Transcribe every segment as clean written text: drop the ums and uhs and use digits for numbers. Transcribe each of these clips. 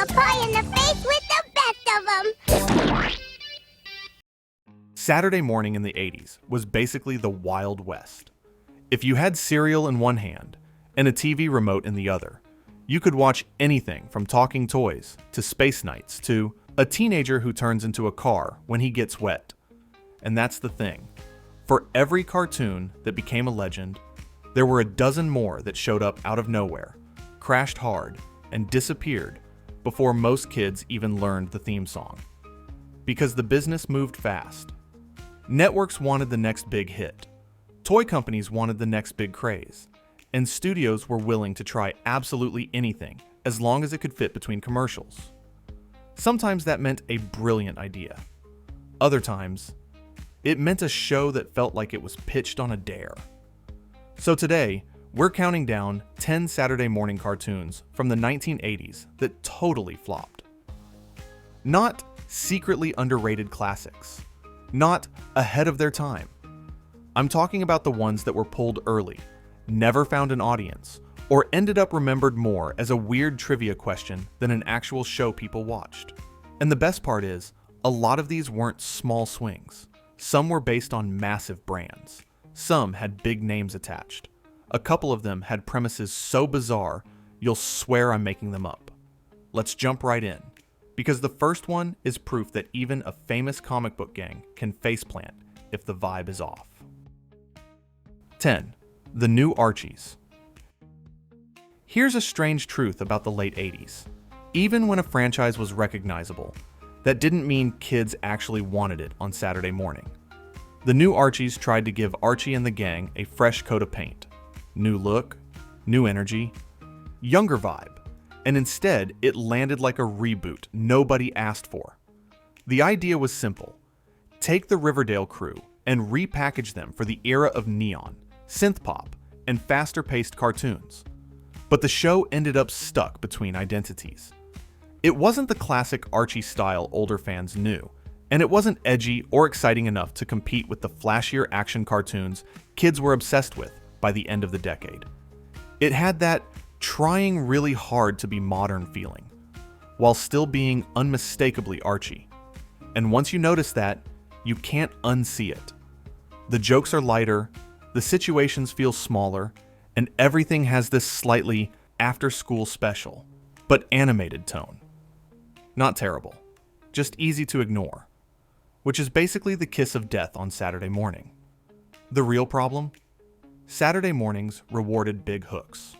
a pie in the face with the best of them. Saturday morning in the 80s was basically the Wild West. If you had cereal in one hand and a TV remote in the other, you could watch anything from talking toys to space nights to a teenager who turns into a car when he gets wet. And that's the thing. For every cartoon that became a legend, there were a dozen more that showed up out of nowhere, crashed hard, and disappeared before most kids even learned the theme song. Because the business moved fast. Networks wanted the next big hit. Toy companies wanted the next big craze. And studios were willing to try absolutely anything as long as it could fit between commercials. Sometimes that meant a brilliant idea. Other times, it meant a show that felt like it was pitched on a dare. So today, we're counting down 10 Saturday morning cartoons from the 1980s that totally flopped. Not secretly underrated classics. Not ahead of their time. I'm talking about the ones that were pulled early, never found an audience, or ended up remembered more as a weird trivia question than an actual show people watched. And the best part is, a lot of these weren't small swings. Some were based on massive brands. Some had big names attached. A couple of them had premises so bizarre, you'll swear I'm making them up. Let's jump right in, because the first one is proof that even a famous comic book gang can faceplant if the vibe is off. 10. The New Archies. Here's a strange truth about the late 80s. Even when a franchise was recognizable, that didn't mean kids actually wanted it on Saturday morning. The New Archies tried to give Archie and the gang a fresh coat of paint. New look, new energy, younger vibe, and instead it landed like a reboot nobody asked for. The idea was simple. Take the Riverdale crew and repackage them for the era of neon, synth pop, and faster-paced cartoons. But the show ended up stuck between identities. It wasn't the classic Archie style older fans knew, and it wasn't edgy or exciting enough to compete with the flashier action cartoons kids were obsessed with by the end of the decade. It had that trying really hard to be modern feeling, while still being unmistakably Archie. And once you notice that, you can't unsee it. The jokes are lighter, the situations feel smaller, and everything has this slightly after-school special, but animated tone. Not terrible, just easy to ignore, which is basically the kiss of death on Saturday morning. The real problem? Saturday mornings rewarded big hooks.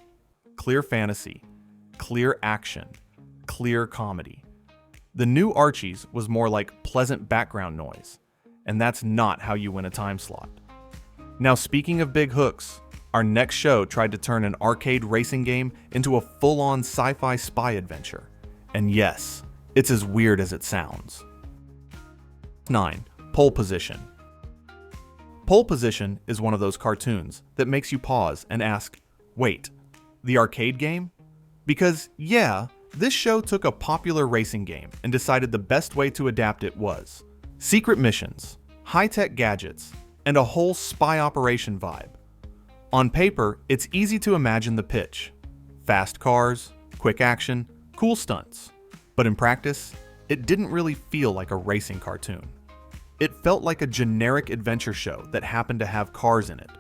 Clear fantasy, clear action, clear comedy. The New Archies was more like pleasant background noise, and that's not how you win a time slot. Now, speaking of big hooks, our next show tried to turn an arcade racing game into a full-on sci-fi spy adventure. And yes, it's as weird as it sounds. 9. Pole Position. Pole Position is one of those cartoons that makes you pause and ask, wait, the arcade game? Because, yeah, this show took a popular racing game and decided the best way to adapt it was secret missions, high-tech gadgets, and a whole spy operation vibe. On paper, it's easy to imagine the pitch. Fast cars, quick action, cool stunts. But in practice, it didn't really feel like a racing cartoon. It felt like a generic adventure show that happened to have cars in it,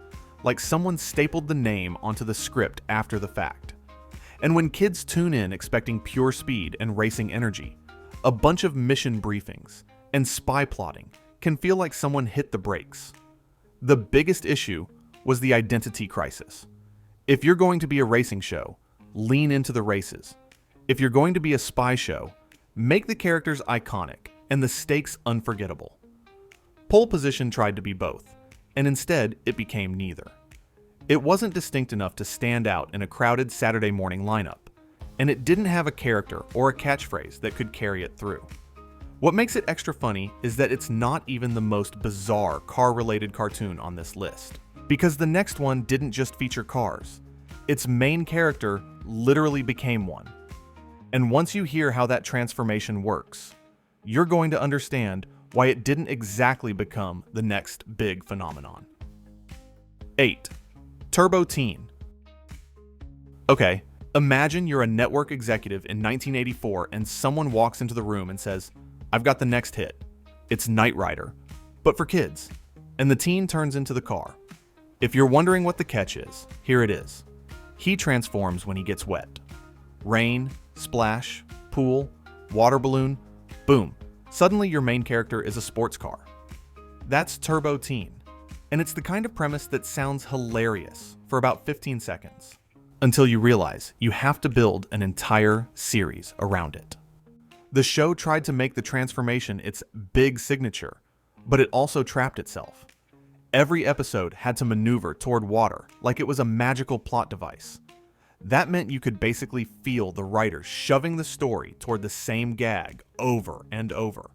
like someone stapled the name onto the script after the fact. And when kids tune in expecting pure speed and racing energy, a bunch of mission briefings and spy plotting can feel like someone hit the brakes. The biggest issue was the identity crisis. If you're going to be a racing show, lean into the races. If you're going to be a spy show, make the characters iconic and the stakes unforgettable. Pole Position tried to be both, and instead it became neither. It wasn't distinct enough to stand out in a crowded Saturday morning lineup, and it didn't have a character or a catchphrase that could carry it through. What makes it extra funny is that it's not even the most bizarre car-related cartoon on this list, because the next one didn't just feature cars. Its main character literally became one. And once you hear how that transformation works, you're going to understand why it didn't exactly become the next big phenomenon. 8. Turbo Teen. Okay, Imagine you're a network executive in 1984 and someone walks into the room and says, "I've got the next hit. It's Knight Rider, but for kids." And the teen turns into the car. If you're wondering what the catch is, here it is. He transforms when he gets wet. Rain, splash, pool, water balloon, boom. Suddenly your main character is a sports car. That's Turbo Teen. And it's the kind of premise that sounds hilarious for about 15 seconds. Until you realize you have to build an entire series around it. The show tried to make the transformation its big signature, but it also trapped itself. Every episode had to maneuver toward water like it was a magical plot device. That meant you could basically feel the writers shoving the story toward the same gag over and over.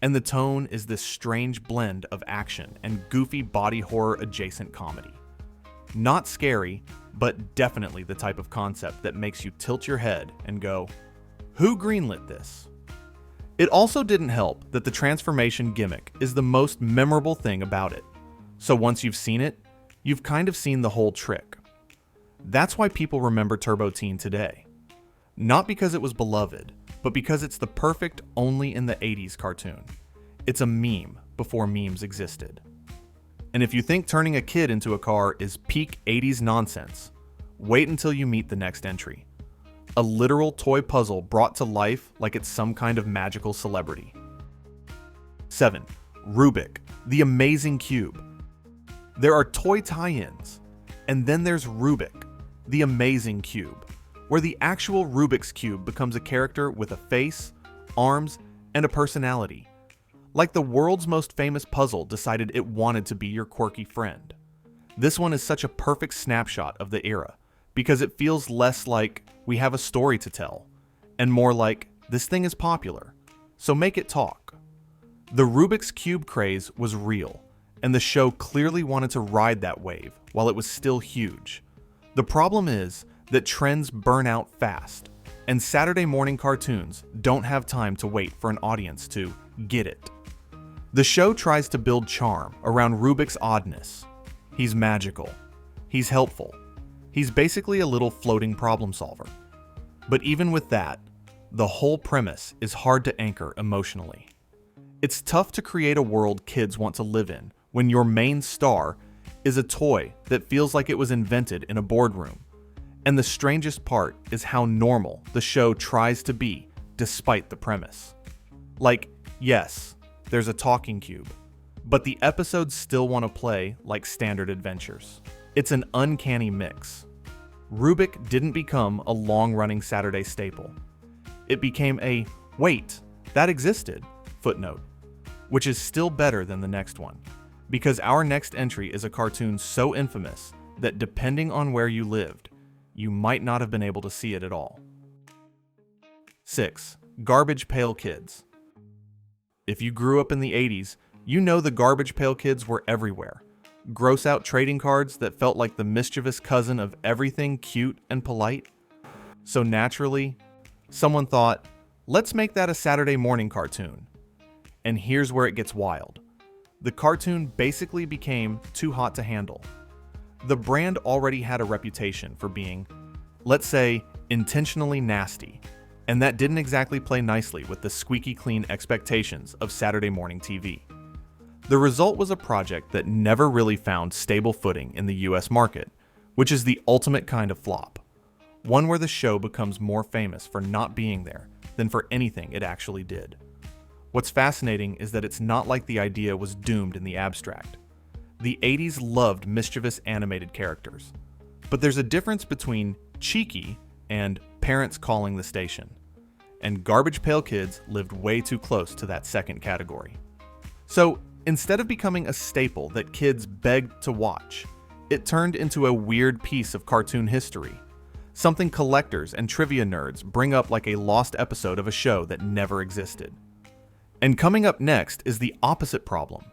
And the tone is this strange blend of action and goofy body horror adjacent comedy. Not scary, but definitely the type of concept that makes you tilt your head and go, "Who greenlit this?" It also didn't help that the transformation gimmick is the most memorable thing about it. So once you've seen it, you've kind of seen the whole trick. That's why people remember Turbo Teen today. Not because it was beloved, but because it's the perfect only in the 80s cartoon. It's a meme before memes existed. And if you think turning a kid into a car is peak 80s nonsense, wait until you meet the next entry. A literal toy puzzle brought to life like it's some kind of magical celebrity. 7. Rubik, the amazing cube. There are toy tie-ins, and then there's Rubik, the amazing cube, where the actual Rubik's Cube becomes a character with a face, arms, and a personality. Like the world's most famous puzzle decided it wanted to be your quirky friend. This one is such a perfect snapshot of the era, because it feels less like we have a story to tell, and more like this thing is popular, so make it talk. The Rubik's Cube craze was real, and the show clearly wanted to ride that wave while it was still huge. The problem is that trends burn out fast, and Saturday morning cartoons don't have time to wait for an audience to get it. The show tries to build charm around Rubik's oddness. He's magical. He's helpful. He's basically a little floating problem solver. But even with that, the whole premise is hard to anchor emotionally. It's tough to create a world kids want to live in when your main star is a toy that feels like it was invented in a boardroom. And the strangest part is how normal the show tries to be despite the premise. Like, yes, there's a talking cube, but the episodes still want to play like standard adventures. It's an uncanny mix. Rubik didn't become a long-running Saturday staple. It became a, wait, that existed, footnote, which is still better than the next one, because our next entry is a cartoon so infamous that depending on where you lived, you might not have been able to see it at all. 6. Garbage Pail Kids. If you grew up in the 80s, you know the Garbage Pail Kids were everywhere. Gross out trading cards that felt like the mischievous cousin of everything cute and polite. So naturally, someone thought, let's make that a Saturday morning cartoon. And here's where it gets wild. The cartoon basically became too hot to handle. The brand already had a reputation for being, let's say, intentionally nasty, and that didn't exactly play nicely with the squeaky clean expectations of Saturday morning TV. The result was a project that never really found stable footing in the US market, which is the ultimate kind of flop. One where the show becomes more famous for not being there than for anything it actually did. What's fascinating is that it's not like the idea was doomed in the abstract. The 80s loved mischievous animated characters, but there's a difference between cheeky and parents calling the station. And Garbage Pail Kids lived way too close to that second category. So instead of becoming a staple that kids begged to watch, it turned into a weird piece of cartoon history. Something collectors and trivia nerds bring up like a lost episode of a show that never existed. And coming up next is the opposite problem.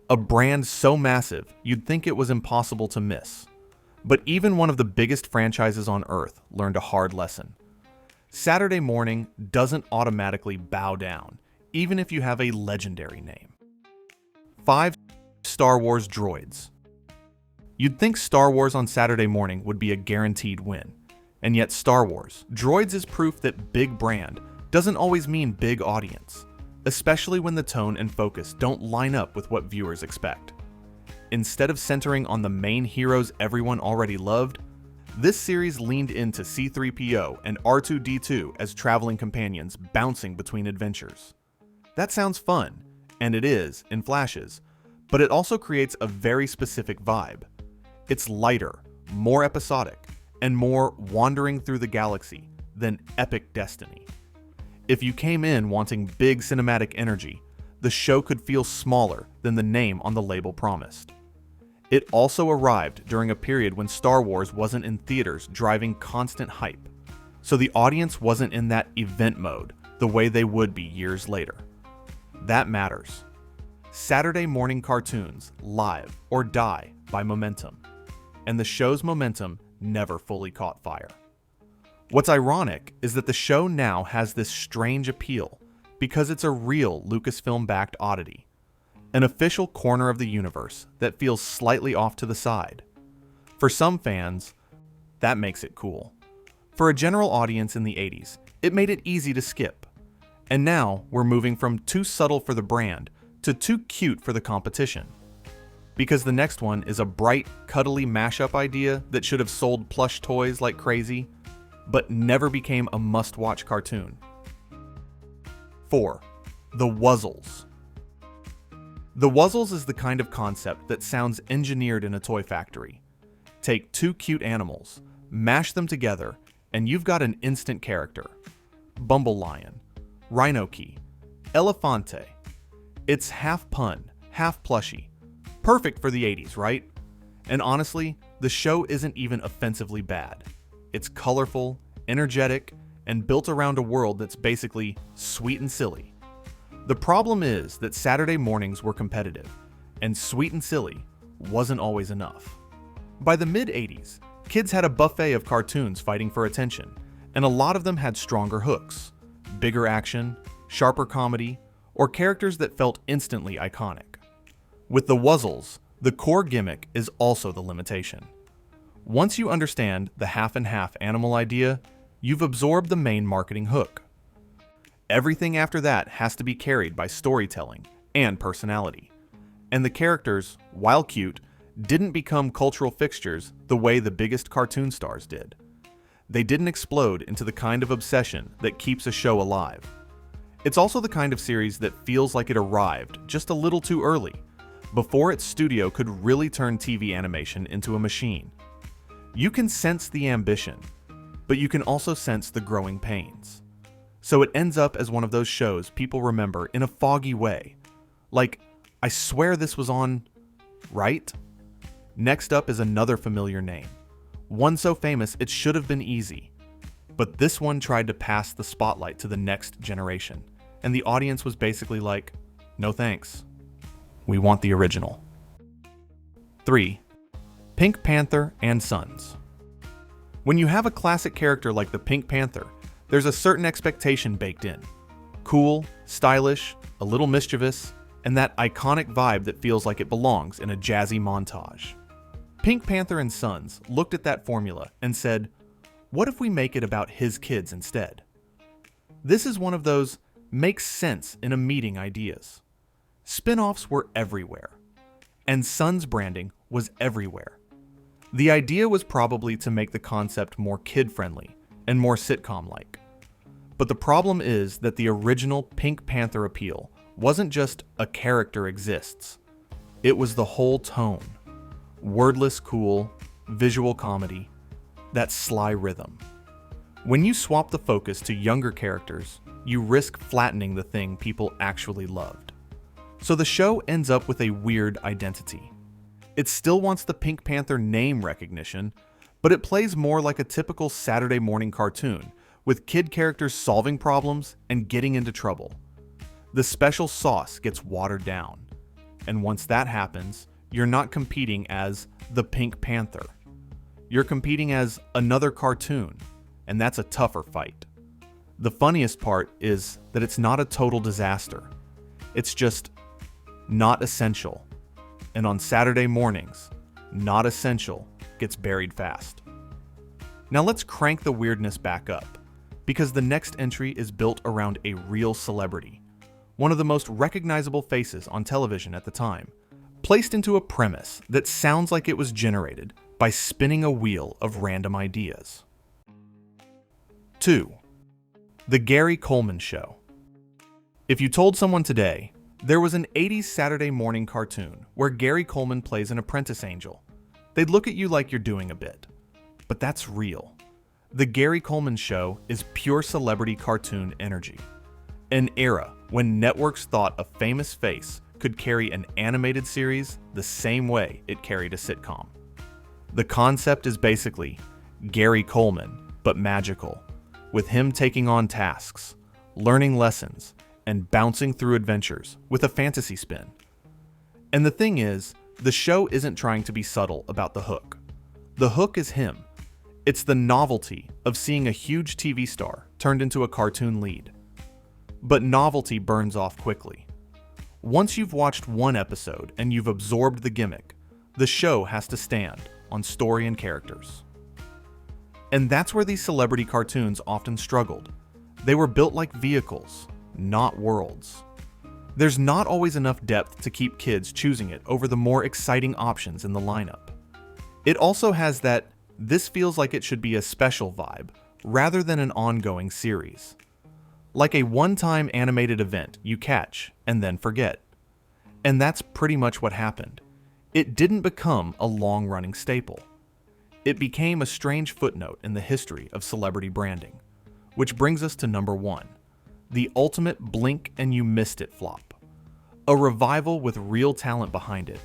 A brand so massive, you'd think it was impossible to miss. But even one of the biggest franchises on Earth learned a hard lesson. Saturday morning doesn't automatically bow down, even if you have a legendary name. 5. Star Wars Droids. You'd think Star Wars on Saturday morning would be a guaranteed win. And yet Star Wars, Droids is proof that big brand doesn't always mean big audience, especially when the tone and focus don't line up with what viewers expect. Instead of centering on the main heroes everyone already loved, this series leaned into C-3PO and R2-D2 as traveling companions bouncing between adventures. That sounds fun, and it is in flashes, but it also creates a very specific vibe. It's lighter, more episodic, and more wandering through the galaxy than epic destiny. If you came in wanting big cinematic energy, the show could feel smaller than the name on the label promised. It also arrived during a period when Star Wars wasn't in theaters driving constant hype, so the audience wasn't in that event mode the way they would be years later. That matters. Saturday morning cartoons live or die by momentum, and the show's momentum never fully caught fire. What's ironic is that the show now has this strange appeal because it's a real Lucasfilm-backed oddity, an official corner of the universe that feels slightly off to the side. For some fans, that makes it cool. For a general audience in the 80s, it made it easy to skip. And now we're moving from too subtle for the brand to too cute for the competition. Because the next one is a bright, cuddly mashup idea that should have sold plush toys like crazy, but never became a must-watch cartoon. 4. The Wuzzles. The Wuzzles is the kind of concept that sounds engineered in a toy factory. Take two cute animals, mash them together, and you've got an instant character. Bumble Lion, Rhino Key, Elefante. It's half pun, half plushy. Perfect for the 80s, right? And honestly, the show isn't even offensively bad. It's colorful, energetic, and built around a world that's basically sweet and silly. The problem is that Saturday mornings were competitive, and sweet and silly wasn't always enough. By the mid-80s, kids had a buffet of cartoons fighting for attention, and a lot of them had stronger hooks, bigger action, sharper comedy, or characters that felt instantly iconic. With the Wuzzles, the core gimmick is also the limitation. Once you understand the half-and-half animal idea, you've absorbed the main marketing hook. Everything after that has to be carried by storytelling and personality. And the characters, while cute, didn't become cultural fixtures the way the biggest cartoon stars did. They didn't explode into the kind of obsession that keeps a show alive. It's also the kind of series that feels like it arrived just a little too early, before its studio could really turn TV animation into a machine. You can sense the ambition, but you can also sense the growing pains. So it ends up as one of those shows people remember in a foggy way. Like, I swear this was on, right? Next up is another familiar name. One so famous it should have been easy. But this one tried to pass the spotlight to the next generation, and the audience was basically like, no thanks. We want the original. 3. Pink Panther and Sons. When you have a classic character like the Pink Panther, there's a certain expectation baked in. Cool, stylish, a little mischievous, and that iconic vibe that feels like it belongs in a jazzy montage. Pink Panther and Sons looked at that formula and said, what if we make it about his kids instead? This is one of those makes sense in a meeting ideas. Spin-offs were everywhere, and Sons branding was everywhere. The idea was probably to make the concept more kid-friendly and more sitcom-like. But the problem is that the original Pink Panther appeal wasn't just a character exists. It was the whole tone. Wordless cool, visual comedy, that sly rhythm. When you swap the focus to younger characters, you risk flattening the thing people actually loved. So the show ends up with a weird identity. It still wants the Pink Panther name recognition, but it plays more like a typical Saturday morning cartoon, with kid characters solving problems and getting into trouble. The special sauce gets watered down, and once that happens, you're not competing as the Pink Panther. You're competing as another cartoon, and that's a tougher fight. The funniest part is that it's not a total disaster. It's just not essential. And on Saturday mornings, not essential gets buried fast. Now let's crank the weirdness back up, because the next entry is built around a real celebrity, one of the most recognizable faces on television at the time, placed into a premise that sounds like it was generated by spinning a wheel of random ideas. 2. The Gary Coleman Show. If you told someone today, there was an 80s Saturday morning cartoon where Gary Coleman plays an apprentice angel, they'd look at you like you're doing a bit. But that's real. The Gary Coleman Show is pure celebrity cartoon energy. An era when networks thought a famous face could carry an animated series the same way it carried a sitcom. The concept is basically Gary Coleman, but magical, with him taking on tasks, learning lessons, and bouncing through adventures with a fantasy spin. And the thing is, the show isn't trying to be subtle about the hook. The hook is him. It's the novelty of seeing a huge TV star turned into a cartoon lead. But novelty burns off quickly. Once you've watched one episode and you've absorbed the gimmick, the show has to stand on story and characters. And that's where these celebrity cartoons often struggled. They were built like vehicles, not worlds. There's not always enough depth to keep kids choosing it over the more exciting options in the lineup. It also has that this feels like it should be a special vibe rather than an ongoing series. Like a one-time animated event you catch and then forget. And that's pretty much what happened. It didn't become a long-running staple. It became a strange footnote in the history of celebrity branding. Which brings us to number 1, the ultimate blink and you missed it flop. A revival with real talent behind it,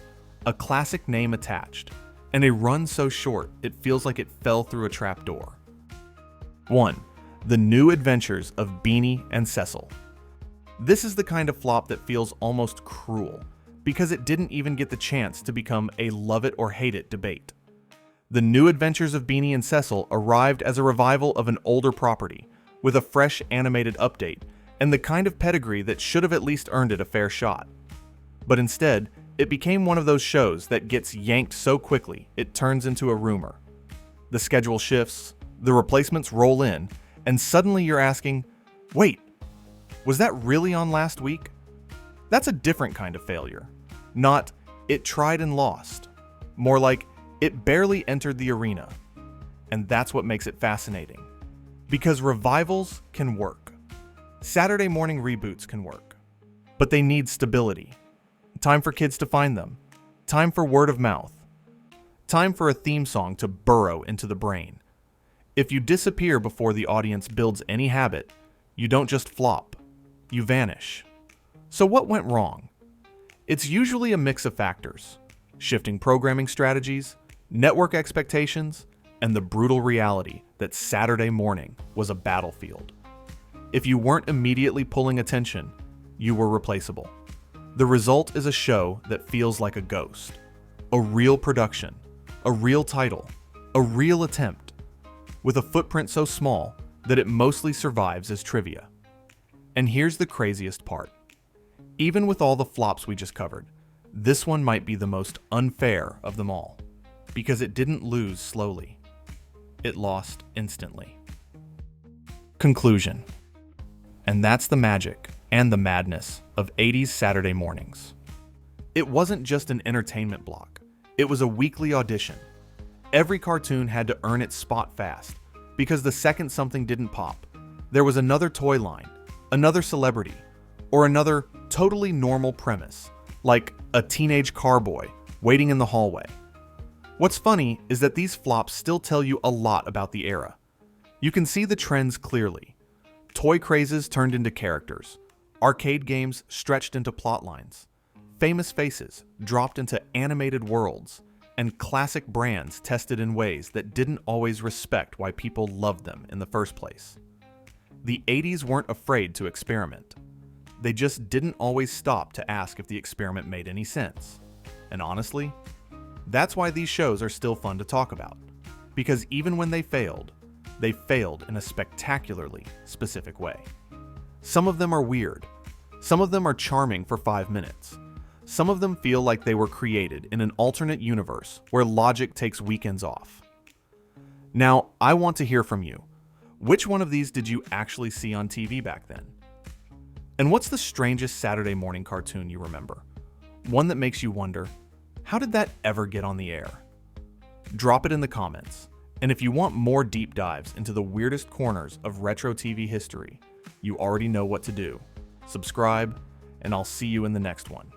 a classic name attached, and a run so short it feels like it fell through a trapdoor. 1. The New Adventures of Beanie and Ceil. This is the kind of flop that feels almost cruel, because it didn't even get the chance to become a love it or hate it debate. The New Adventures of Beanie and Ceil arrived as a revival of an older property, with a fresh animated update, and the kind of pedigree that should have at least earned it a fair shot. But instead, it became one of those shows that gets yanked so quickly it turns into a rumor. The schedule shifts, the replacements roll in, and suddenly you're asking, wait, was that really on last week? That's a different kind of failure. Not, it tried and lost. More like, it barely entered the arena. And that's what makes it fascinating. Because revivals can work. Saturday morning reboots can work. But they need stability. Time for kids to find them. Time for word of mouth. Time for a theme song to burrow into the brain. If you disappear before the audience builds any habit, you don't just flop. You vanish. So what went wrong? It's usually a mix of factors. Shifting programming strategies, network expectations, and the brutal reality that Saturday morning was a battlefield. If you weren't immediately pulling attention, you were replaceable. The result is a show that feels like a ghost. A real production, a real title, a real attempt, with a footprint so small that it mostly survives as trivia. And here's the craziest part. Even with all the flops we just covered, this one might be the most unfair of them all, because it didn't lose slowly. It lost instantly. Conclusion. And that's the magic and the madness of 80s Saturday mornings. It wasn't just an entertainment block. It was a weekly audition. Every cartoon had to earn its spot fast, because the second something didn't pop, there was another toy line, another celebrity, or another totally normal premise, like a teenage carboy waiting in the hallway. What's funny is that these flops still tell you a lot about the era. You can see the trends clearly. Toy crazes turned into characters, arcade games stretched into plot lines, famous faces dropped into animated worlds, and classic brands tested in ways that didn't always respect why people loved them in the first place. The 80s weren't afraid to experiment. They just didn't always stop to ask if the experiment made any sense. And honestly, that's why these shows are still fun to talk about. Because even when they failed in a spectacularly specific way. Some of them are weird. Some of them are charming for 5 minutes. Some of them feel like they were created in an alternate universe where logic takes weekends off. Now, I want to hear from you. Which one of these did you actually see on TV back then? And what's the strangest Saturday morning cartoon you remember? One that makes you wonder, how did that ever get on the air? Drop it in the comments. And if you want more deep dives into the weirdest corners of retro TV history, you already know what to do. Subscribe, and I'll see you in the next one.